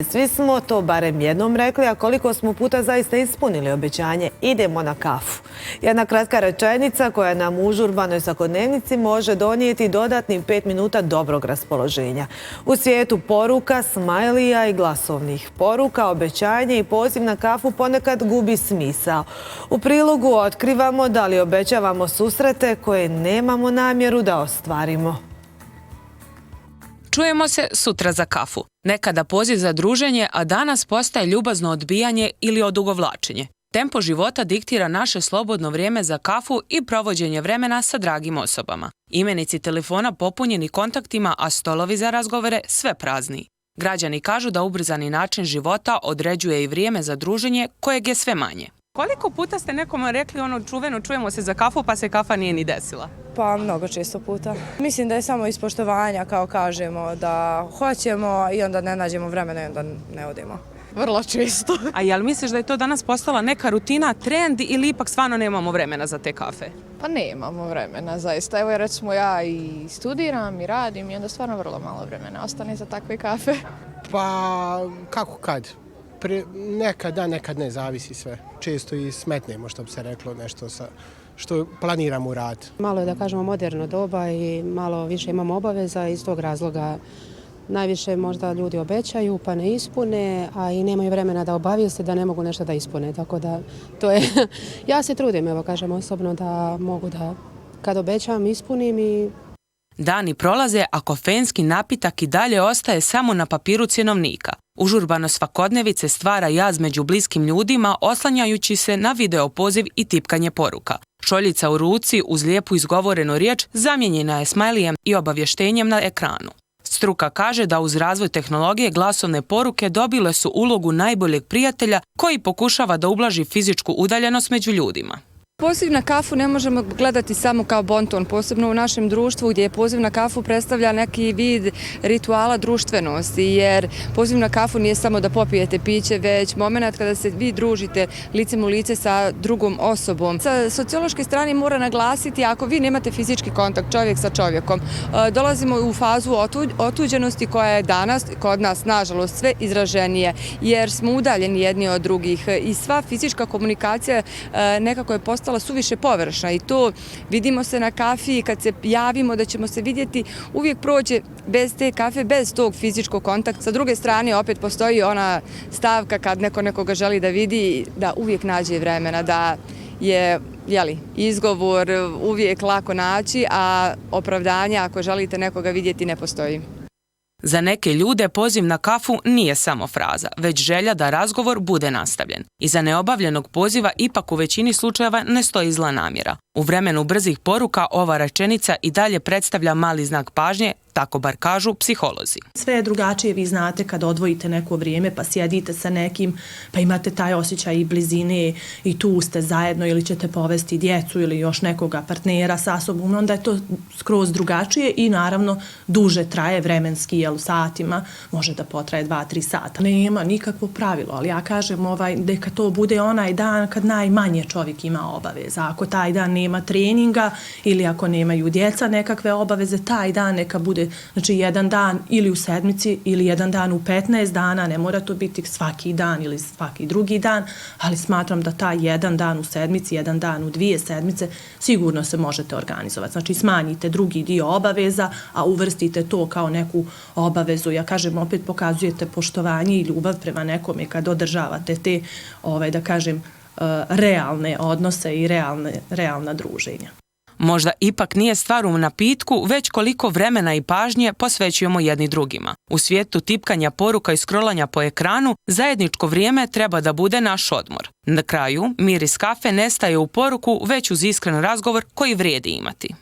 Svi smo to barem jednom rekli, a koliko smo puta zaista ispunili obećanje, idemo na kafu. Jedna kratka rečenica koja nam u užurbanoj svakodnevnici može donijeti dodatnih 5 minuta dobrog raspoloženja. U svijetu poruka, smajlija i glasovnih poruka, obećanje i poziv na kafu ponekad gubi smisao. U prilogu otkrivamo da li obećavamo susrete koje nemamo namjeru da ostvarimo. Čujemo se sutra za kafu. Nekada poziv za druženje, a danas postaje ljubazno odbijanje ili odugovlačenje. Tempo života diktira naše slobodno vrijeme za kafu i provođenje vremena sa dragim osobama. Imenici telefona popunjeni kontaktima, a stolovi za razgovore sve prazniji. Građani kažu da ubrzani način života određuje i vrijeme za druženje kojeg je sve manje. Koliko puta ste nekome rekli ono čuveno čujemo se za kafu pa se kafa nije ni desila? Pa mnogo često puta. Mislim da je samo iz poštovanja kao kažemo da hoćemo i onda ne nađemo vremena i onda ne odemo. Vrlo često. A jel misliš da je to danas postala neka rutina, trend ili ipak stvarno nemamo vremena za te kafe? Pa nemamo vremena zaista. Evo recimo ja i studiram i radim i onda stvarno vrlo malo vremena ostane za takve kafe. Pa kako kad? Nekad da, nekad ne, zavisi sve. Često i smetnemo, što bi se reklo, nešto što planiramo uraditi. Malo je, da kažemo, moderno doba i malo više imamo obaveza, iz tog razloga najviše možda ljudi obećaju pa ne ispune, a i nemaju vremena da obavijeste da ne mogu nešto da ispune. Tako da to je, ja se trudim, evo kažem osobno, da mogu da kad obećam ispunim i... Dani prolaze, a kofeinski napitak i dalje ostaje samo na papiru cjenovnika. Užurbano svakodnevice stvara jaz među bliskim ljudima oslanjajući se na video poziv i tipkanje poruka. Šoljica u ruci uz lijepu izgovorenu riječ zamijenjena je smajlijem i obavještenjem na ekranu. Struka kaže da uz razvoj tehnologije glasovne poruke dobile su ulogu najboljeg prijatelja koji pokušava da ublaži fizičku udaljenost među ljudima. Poziv na kafu ne možemo gledati samo kao bonton, posebno u našem društvu gdje poziv na kafu predstavlja neki vid rituala društvenosti, jer poziv na kafu nije samo da popijete piće, već moment kada se vi družite licem u lice sa drugom osobom. Sa sociološke strane mora naglasiti, ako vi nemate fizički kontakt čovjek sa čovjekom, dolazimo u fazu otuđenosti koja je danas kod nas, nažalost, sve izraženije, jer smo udaljeni jedni od drugih i sva fizička komunikacija nekako je postala suviše površna i to vidimo se na kafi i kad se javimo da ćemo se vidjeti uvijek prođe bez te kafe, bez tog fizičkog kontakta. Sa druge strane opet postoji ona stavka kad neko nekoga želi da vidi da uvijek nađe vremena, da je izgovor uvijek lako naći, a opravdanja ako želite nekoga vidjeti ne postoji. Za neke ljude poziv na kafu nije samo fraza, već želja da razgovor bude nastavljen. Iza neobavljenog poziva ipak u većini slučajeva ne stoji zla namjera. U vremenu brzih poruka ova rečenica i dalje predstavlja mali znak pažnje, tako bar kažu psiholozi. Sve je drugačije, vi znate kad odvojite neko vrijeme pa sjedite sa nekim, pa imate taj osjećaj i blizine i tu ste zajedno ili ćete povesti djecu ili još nekoga partnera sa sobom, onda je to skroz drugačije i naravno duže traje vremenski, jel u satima, može da potraje 2-3 sata. Nema nikakvo pravilo, ali ja kažem neka to bude onaj dan kad najmanje čovjek ima obaveza. Ako taj dan nema treninga ili ako nemaju djeca nekakve obaveze, taj dan neka bude jedan dan ili u sedmici ili jedan dan u 15 dana, ne mora to biti svaki dan ili svaki drugi dan, ali smatram da taj jedan dan u sedmici, jedan dan u 2 sedmice sigurno se možete organizovati. Znači smanjite drugi dio obaveza, a uvrstite to kao neku obavezu. Ja kažem, opet pokazujete poštovanje i ljubav prema nekome kad održavate te, da kažem, realne odnose i realna druženja. Možda ipak nije stvar u napitku, već koliko vremena i pažnje posvećujemo jedni drugima. U svijetu tipkanja poruka i scrollanja po ekranu, zajedničko vrijeme treba da bude naš odmor. Na kraju, miris kafe nestaje u poruku, već uz iskren razgovor koji vrijedi imati.